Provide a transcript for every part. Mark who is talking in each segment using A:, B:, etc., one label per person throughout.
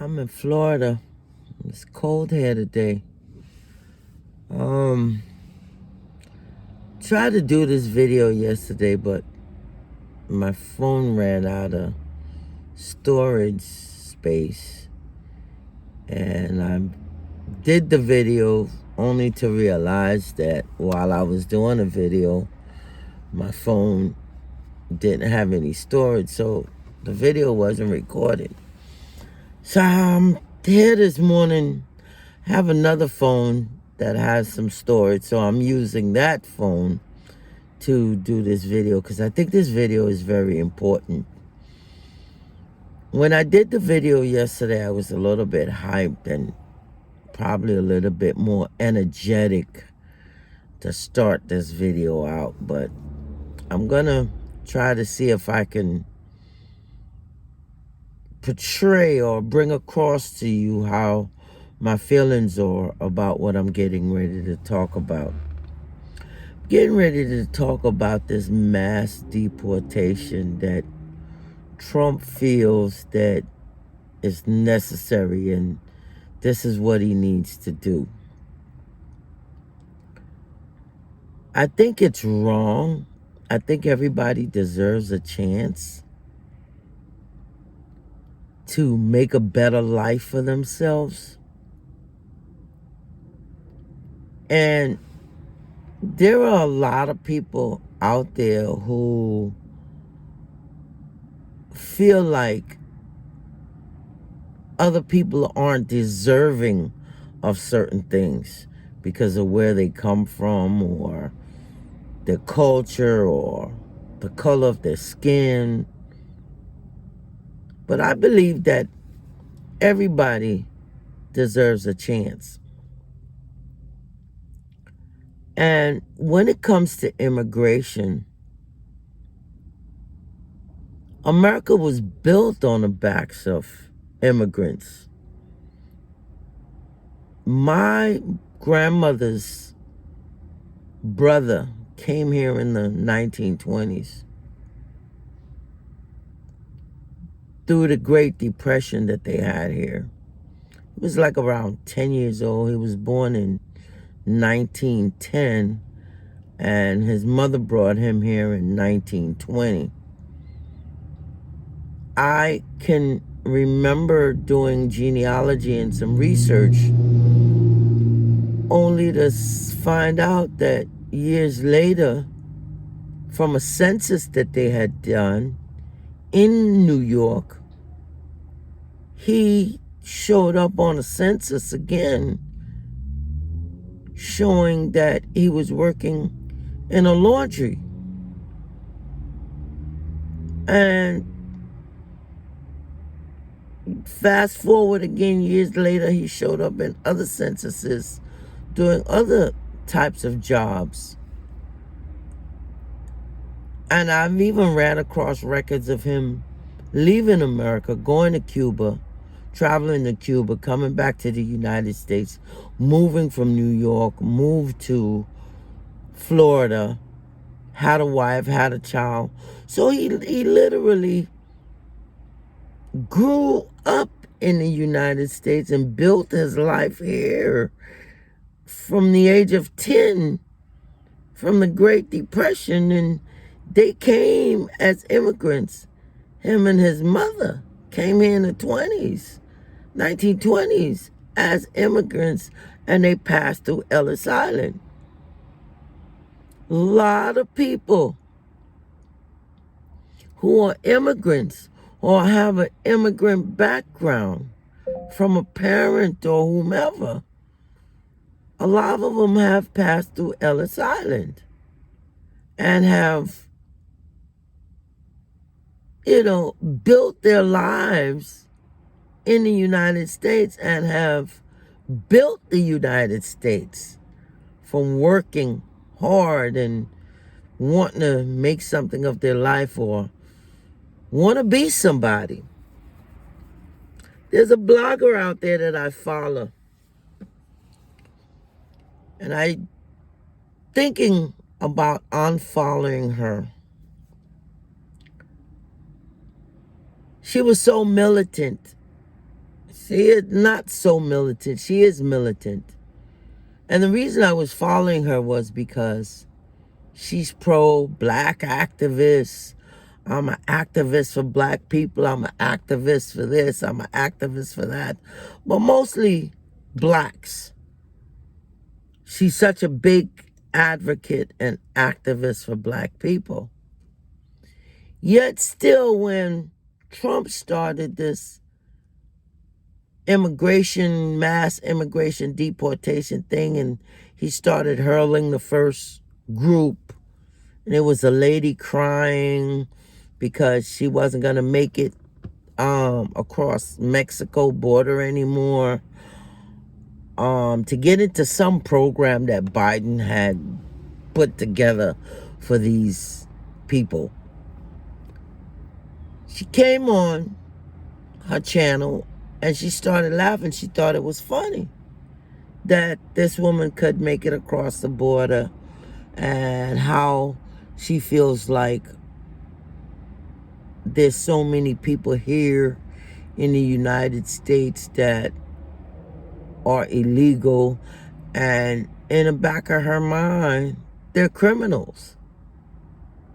A: I'm in Florida. It's cold here today. Tried to do this video yesterday, but my phone ran out of storage space. And I did the video only to realize that while I was doing the video, my phone didn't have any storage, so the video wasn't recorded. So I'm here this morning, have another phone that has some storage, so I'm using that phone to do this video because I think this video is very important. When I did the video yesterday, I was a little bit hyped and probably a little bit more energetic to start this video out, but I'm gonna try to see if I can portray or bring across to you how my feelings are about what I'm getting ready to talk about. Getting ready to talk about this mass deportation that Trump feels that is necessary, and this is what he needs to do. I think it's wrong. I think everybody deserves a chance to make a better life for themselves. And there are a lot of people out there who feel like other people aren't deserving of certain things because of where they come from or their culture or the color of their skin. But I believe that everybody deserves a chance. And when it comes to immigration, America was built on the backs of immigrants. My grandmother's brother came here in the 1920s through the Great Depression that they had here. He was like around 10 years old. He was born in 1910, and his mother brought him here in 1920. I can remember doing genealogy and some research only to find out that years later, from a census that they had done in New York, he showed up on a census again showing that he was working in a laundry. And fast forward again, years later, he showed up in other censuses doing other types of jobs. And I've even ran across records of him leaving America, going to Cuba, traveling to Cuba, coming back to the United States, moving from New York, moved to Florida, had a wife, had a child. So he literally grew up in the United States and built his life here from the age of 10, from the Great Depression. And they came as immigrants. Him and his mother came here in the 1920s as immigrants, and they passed through Ellis Island. A lot of people who are immigrants or have an immigrant background from a parent or whomever, a lot of them have passed through Ellis Island and have, built their lives in the United States and have built the United States from working hard and wanting to make something of their life or want to be somebody. There's a blogger out there that I follow, and I'm thinking about unfollowing her. She was so militant, She is not so militant. She is militant. And the reason I was following her was because she's pro-black activist. I'm an activist for black people. I'm an activist for this. I'm an activist for that. But mostly blacks. She's such a big advocate and activist for black people. Yet still, when Trump started this mass immigration deportation thing, and he started hurling the first group, and it was a lady crying because she wasn't going to make it across Mexico border anymore, to get into some program that Biden had put together for these people. She came on her channel and she started laughing. She thought it was funny that this woman could make it across the border, and how she feels like there's so many people here in the United States that are illegal, and in the back of her mind, they're criminals.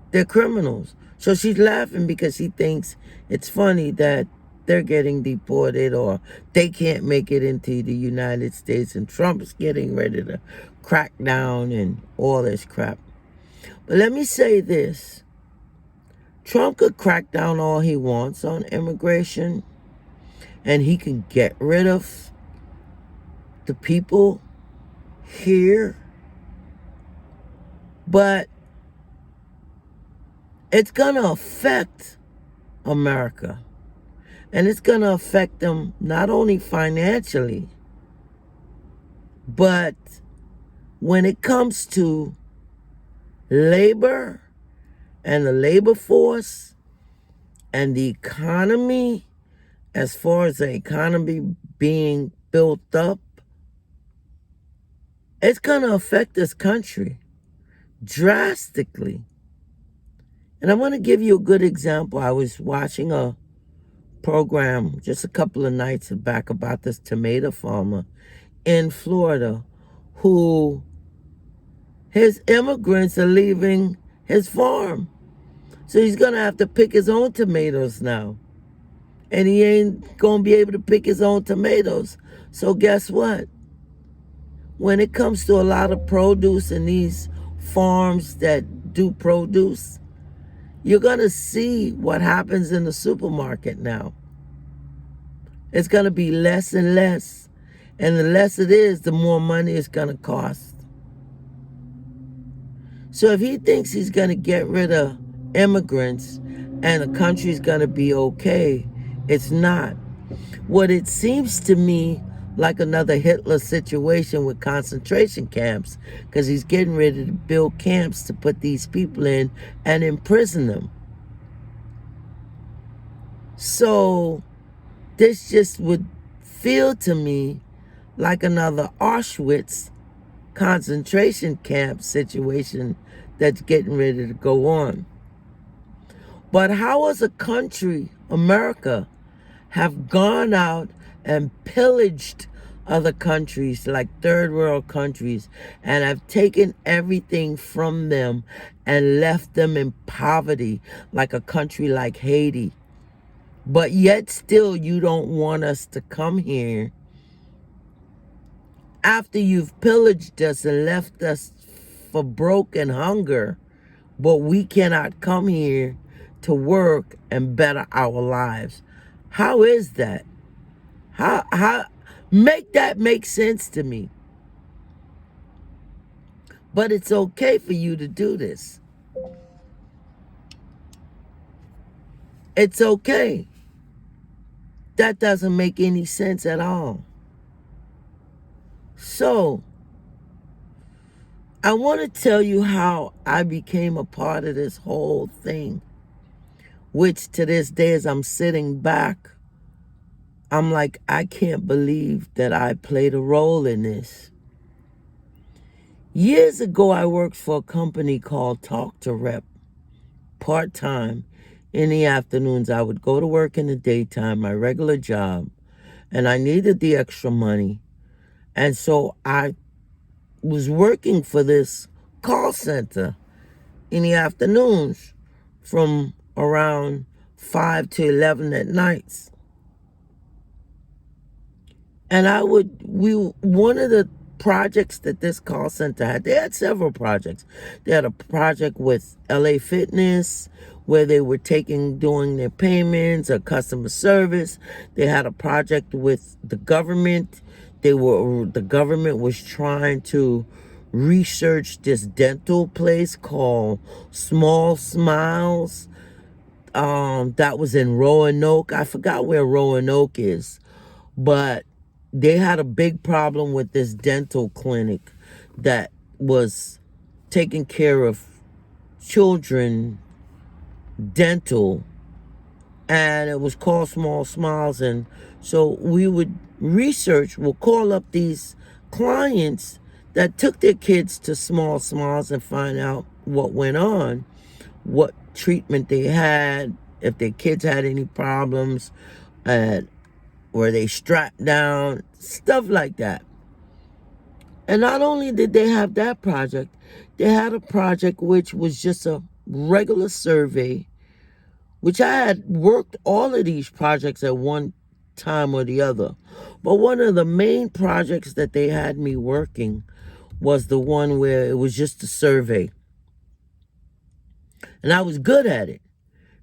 A: They're criminals. So she's laughing because she thinks it's funny that they're getting deported, or they can't make it into the United States, and Trump's getting ready to crack down and all this crap. But let me say this. Trump could crack down all he wants on immigration, and he can get rid of the people here, but it's going to affect America. And it's going to affect them not only financially, but when it comes to labor and the labor force and the economy, as far as the economy being built up, it's going to affect this country drastically. And I'm going to give you a good example. I was watching a program just a couple of nights back about this tomato farmer in Florida who his immigrants are leaving his farm. So he's going to have to pick his own tomatoes now. And he ain't going to be able to pick his own tomatoes. So guess what? When it comes to a lot of produce in these farms that do produce, you're going to see what happens in the supermarket now. It's going to be less and less. And the less it is, the more money it's going to cost. So if he thinks he's going to get rid of immigrants and the country's going to be okay, it's not. What it seems to me like another Hitler situation with concentration camps, because he's getting ready to build camps to put these people in and imprison them. So this just would feel to me like another Auschwitz concentration camp situation that's getting ready to go on. But how as a country, America, have gone out and pillaged other countries like third world countries and have taken everything from them and left them in poverty, like a country like Haiti. But yet still you don't want us to come here after you've pillaged us and left us for broke and hunger, but we cannot come here to work and better our lives. How is that? How make that make sense to me? But it's okay for you to do this. It's okay. That doesn't make any sense at all. So, I want to tell you how I became a part of this whole thing, which to this day, as I'm sitting back, I'm like, I can't believe that I played a role in this. Years ago, I worked for a company called Talk to Rep, part-time. In the afternoons, I would go to work in the daytime, my regular job, and I needed the extra money. And so I was working for this call center in the afternoons from around 5 to 11 at nights. And one of the projects that this call center had, they had several projects. They had a project with LA Fitness where they were doing their payments or customer service. They had a project with the government. The government was trying to research this dental place called Small Smiles. That was in Roanoke. I forgot where Roanoke is, but they had a big problem with this dental clinic that was taking care of children dental, and it was called Small Smiles. And so we'll call up these clients that took their kids to Small Smiles and find out what went on, what treatment they had, if their kids had any problems, and were they strapped down, stuff like that. And not only did they have that project, they had a project which was just a regular survey, which I had worked all of these projects at one time or the other. But one of the main projects that they had me working was the one where it was just a survey. And I was good at it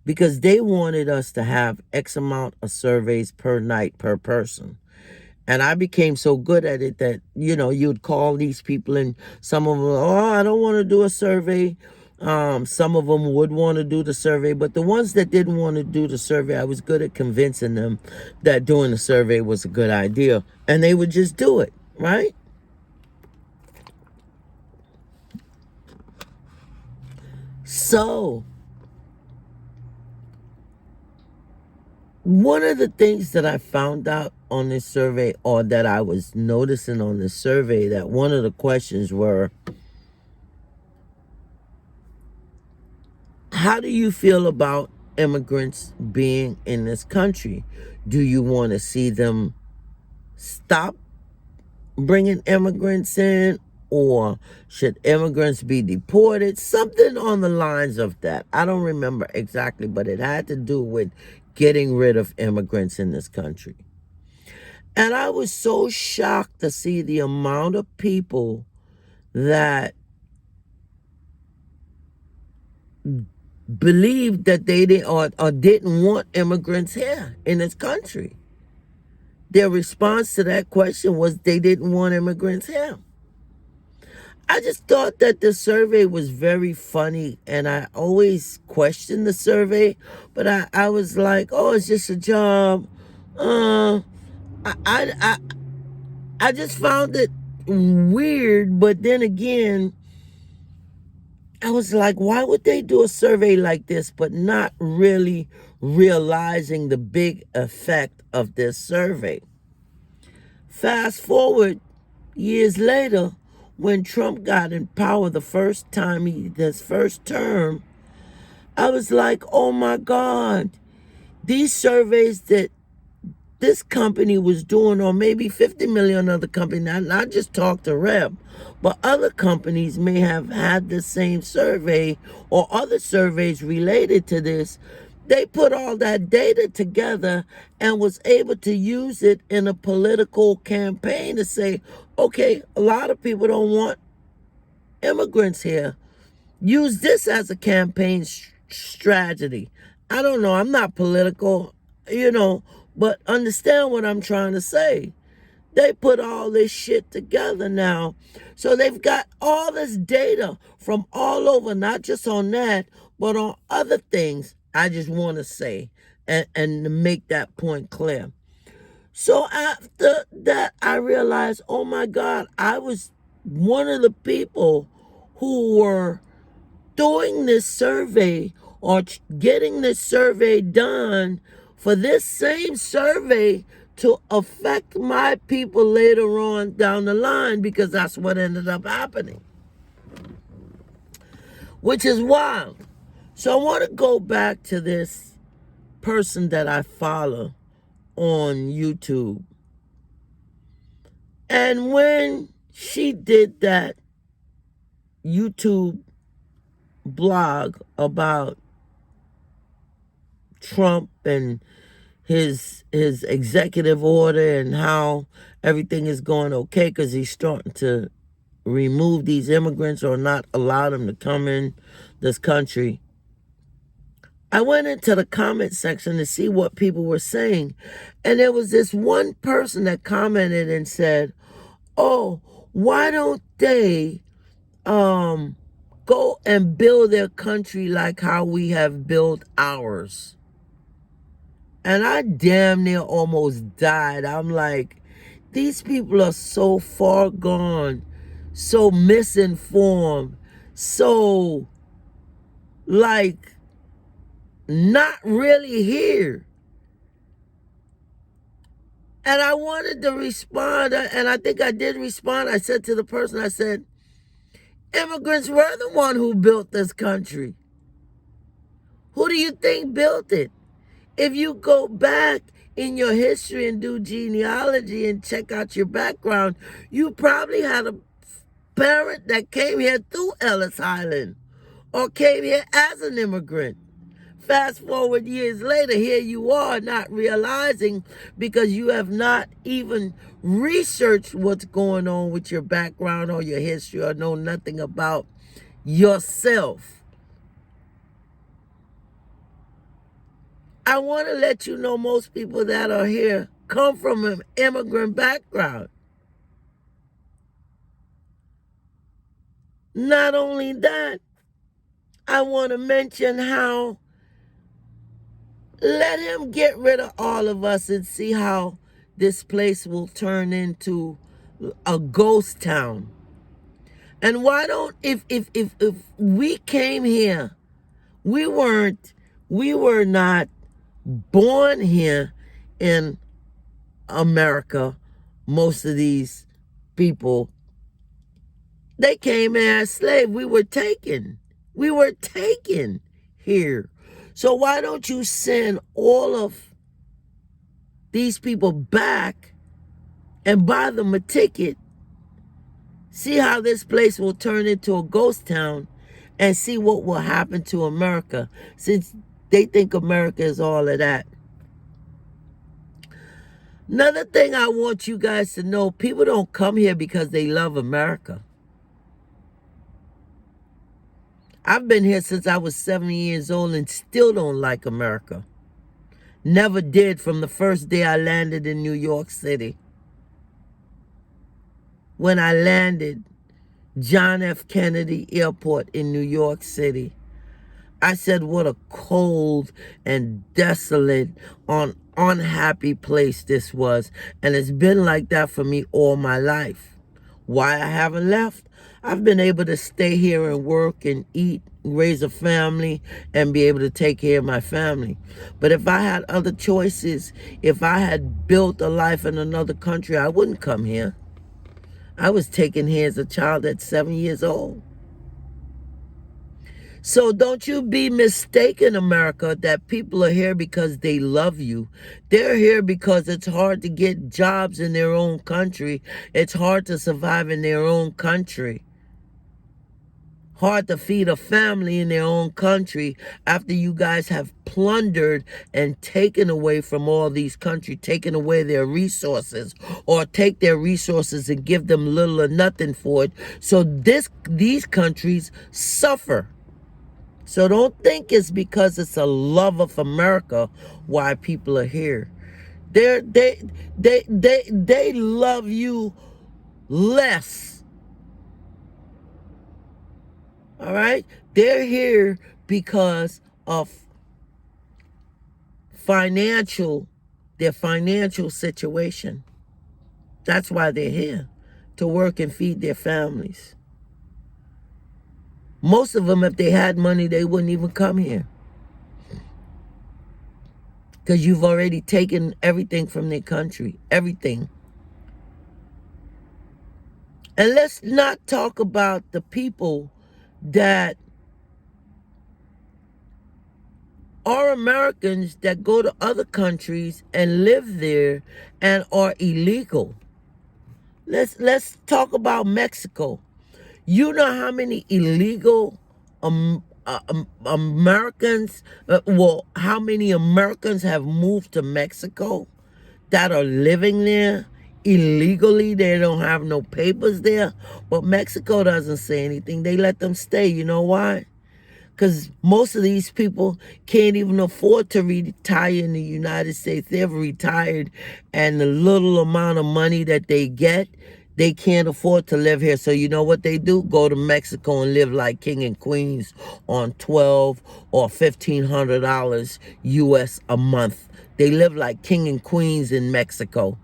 A: because they wanted us to have X amount of surveys per night per person. And I became so good at it that, you'd call these people, and some of them, I don't want to do a survey. Some of them would want to do the survey, but the ones that didn't want to do the survey, I was good at convincing them that doing the survey was a good idea. And they would just do it, right? So, one of the things that I found out on this survey, or that I was noticing on this survey, that one of the questions were, how do you feel about immigrants being in this country? Do you want to see them stop bringing immigrants in, or should immigrants be deported? Something on the lines of that. I don't remember exactly, but it had to do with getting rid of immigrants in this country. And I was so shocked to see the amount of people that believed that they didn't or didn't want immigrants here in this country. Their response to that question was they didn't want immigrants here. I just thought that the survey was very funny, and I always questioned the survey, but I was like, oh, it's just a job. I just found it weird, but then again, I was like, why would they do a survey like this, but not really realizing the big effect of this survey? Fast forward years later, when Trump got in power the first time, his first term, I was like, oh my God, these surveys that this company was doing, or maybe 50 million other companies, not just Talk to Rep, but other companies may have had the same survey or other surveys related to this. They put all that data together and was able to use it in a political campaign to say, okay, a lot of people don't want immigrants here. Use this as a campaign strategy. I don't know. I'm not political, but understand what I'm trying to say. They put all this shit together now. So they've got all this data from all over, not just on that, but on other things. I just want to say and to make that point clear. So after that, I realized, oh my God, I was one of the people who were doing this survey or getting this survey done for this same survey to affect my people later on down the line, because that's what ended up happening, which is wild. So I want to go back to this person that I follow on YouTube. And when she did that YouTube blog about Trump and his executive order and how everything is going okay because he's starting to remove these immigrants or not allow them to come in this country, I went into the comment section to see what people were saying. And there was this one person that commented and said, oh, why don't they go and build their country like how we have built ours? And I damn near almost died. I'm like, these people are so far gone, so misinformed, so like not really here. And I wanted to respond, and I think I did respond. I said to the person, I said, immigrants were the one who built this country. Who do you think built it? If you go back in your history and do genealogy and check out your background, you probably had a parent that came here through Ellis Island or came here as an immigrant. Fast forward years later, here you are not realizing because you have not even researched what's going on with your background or your history or know nothing about yourself. I want to let you know most people that are here come from an immigrant background. Not only that, I want to mention how let him get rid of all of us and see how this place will turn into a ghost town. And why don't if we came here, we were not born here in America. Most of these people, they came here as slaves. We were taken here. So why don't you send all of these people back and buy them a ticket, see how this place will turn into a ghost town, and see what will happen to America, since they think America is all of that. Another thing I want you guys to know, people don't come here because they love America. I've been here since I was 7 years old and still don't like America. Never did from the first day I landed in New York City. When I landed John F. Kennedy Airport in New York City, I said, what a cold and desolate, unhappy place this was. And it's been like that for me all my life. Why I haven't left? I've been able to stay here and work and eat, raise a family, and be able to take care of my family. But if I had other choices, if I had built a life in another country, I wouldn't come here. I was taken here as a child at 7 years old. So don't you be mistaken, America, that people are here because they love you. They're here because it's hard to get jobs in their own country. It's hard to survive in their own country. Hard to feed a family in their own country after you guys have plundered and taken away from all these countries, taken away their resources, or take their resources and give them little or nothing for it. So these countries suffer. So don't think it's because it's a love of America why people are here. They love you less. All right? They're here because of their financial situation. That's why they're here, to work and feed their families. Most of them, if they had money, they wouldn't even come here. Because you've already taken everything from their country. Everything. And let's not talk about the people that are Americans that go to other countries and live there and are illegal. Let's talk about Mexico. You know how many illegal Americans, how many Americans have moved to Mexico that are living there illegally? They don't have no papers there, but Mexico doesn't say anything. They let them stay. You know why? Because most of these people can't even afford to retire in the United States. They've retired, and the little amount of money that they get, they can't afford to live here. So you know what they do? Go to Mexico and live like king and queens on $1,200 or $1,500 US a month. They live like king and queens in Mexico.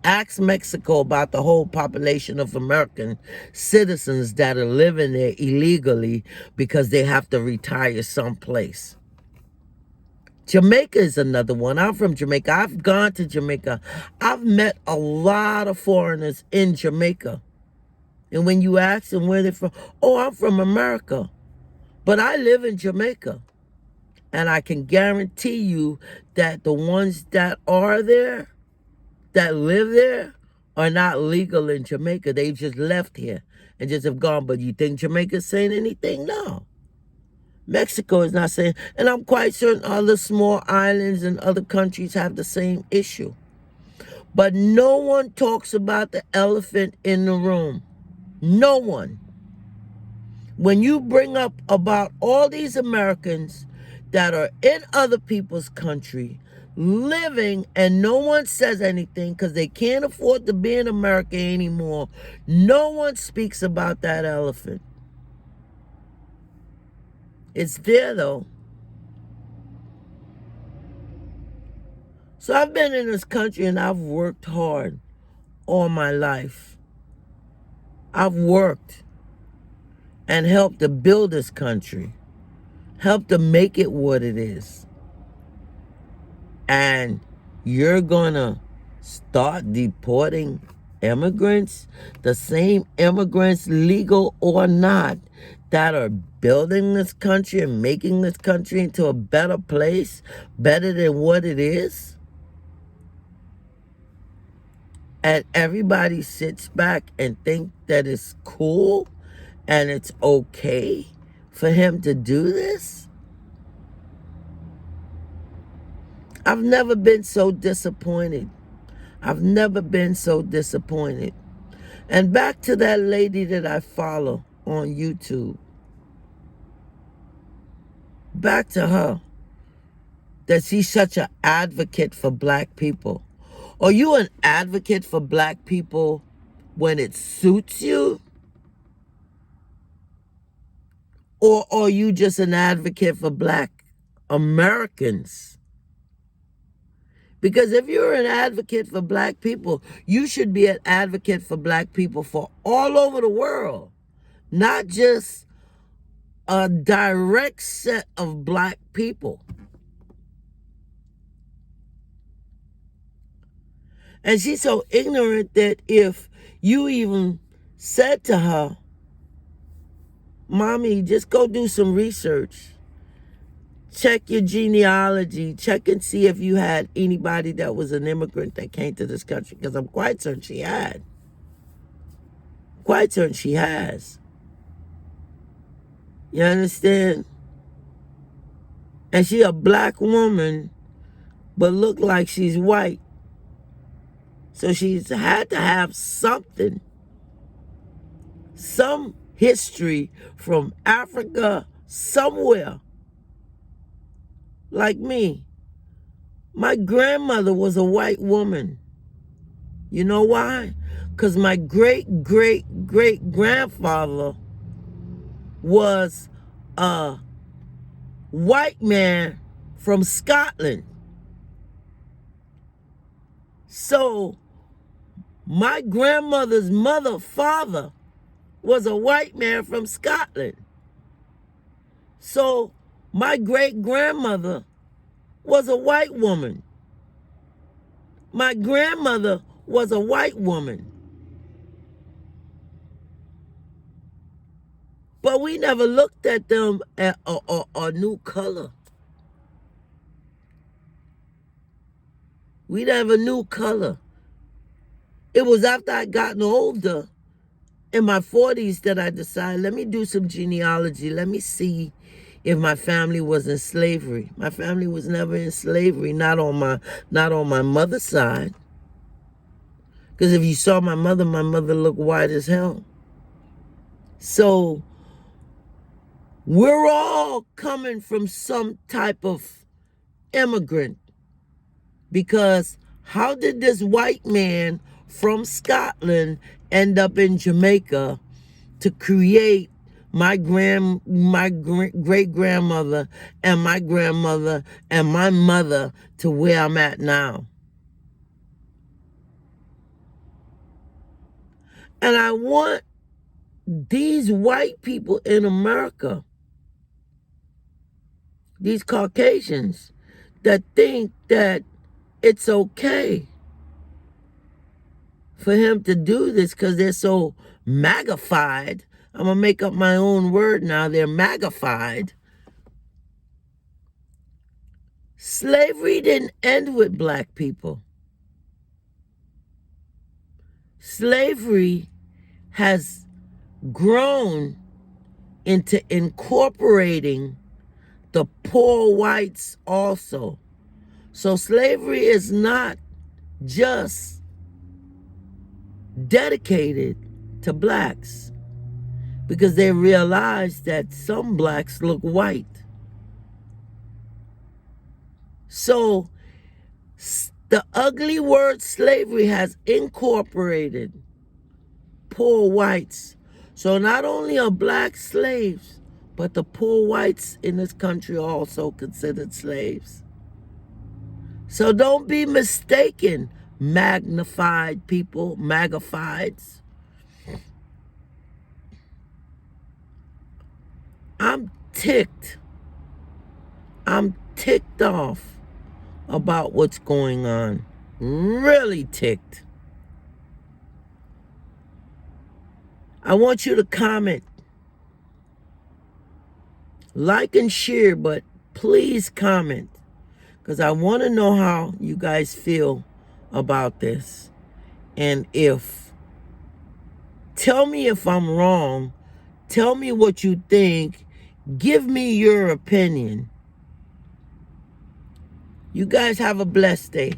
A: Ask Mexico about the whole population of American citizens that are living there illegally because they have to retire someplace. Jamaica is another one. I'm from Jamaica. I've gone to Jamaica. I've met a lot of foreigners in Jamaica. And when you ask them where they're from, oh, I'm from America, but I live in Jamaica. And I can guarantee you that the ones that are there, that live there, are not legal in Jamaica. They've just left here and just have gone. But you think Jamaica's saying anything? No. Mexico is not saying, and I'm quite certain other small islands and other countries have the same issue. But no one talks about the elephant in the room. No one. When you bring up about all these Americans that are in other people's country living, and no one says anything because they can't afford to be in America anymore, no one speaks about that elephant. It's there though. So I've been in this country and I've worked hard all my life. I've worked and helped to build this country, helped to make it what it is. And you're gonna start deporting immigrants, the same immigrants, legal or not, that are building this country and making this country into a better place, better than what it is. And everybody sits back and think that it's cool and it's okay for him to do this. I've never been so disappointed. I've never been so disappointed. And back to that lady that I follow on YouTube. Back to her. That she's such an advocate for black people. Are you an advocate for black people when it suits you? Or are you just an advocate for black Americans? Because if you're an advocate for black people, you should be an advocate for black people for all over the world, not just a direct set of black people. And she's so ignorant that if you even said to her, Mommy, just go do some research. Check your genealogy. Check and see if you had anybody that was an immigrant that came to this country. Because I'm quite certain she had. Quite certain she has. You understand? And she a black woman, but look like she's white. So she's had to have something. Some history from Africa somewhere. Like me. My grandmother was a white woman. You know why? Because my great-great-great-grandfather was a white man from Scotland. So my grandmother's father was a white man from Scotland. So my great-grandmother was a white woman. My grandmother was a white woman. But we never looked at them at a new color. We never knew color. It was after I gotten older, in my 40s, that I decided, let me do some genealogy. Let me see if my family was in slavery. My family was never in slavery, not on my mother's side. Because if you saw my mother looked white as hell. So we're all coming from some type of immigrant. Because how did this white man from Scotland end up in Jamaica to create my great grandmother and my grandmother and my mother to where I'm at now? And I want these white people in America, these Caucasians, that think that it's okay for him to do this because they're so magnified. I'm going to make up my own word now. They're magnified. Slavery didn't end with black people. Slavery has grown into incorporating the poor whites also. So slavery is not just dedicated to blacks, because they realize that some blacks look white. So the ugly word slavery has incorporated poor whites. So not only are black slaves, but the poor whites in this country are also considered slaves. So don't be mistaken, magnified people, magnifieds. I'm ticked. I'm ticked off about what's going on. Really ticked. I want you to comment, like and share, but please comment, because I want to know how you guys feel about this. And tell me if I'm wrong. Tell me what you think. Give me your opinion. You guys have a blessed day.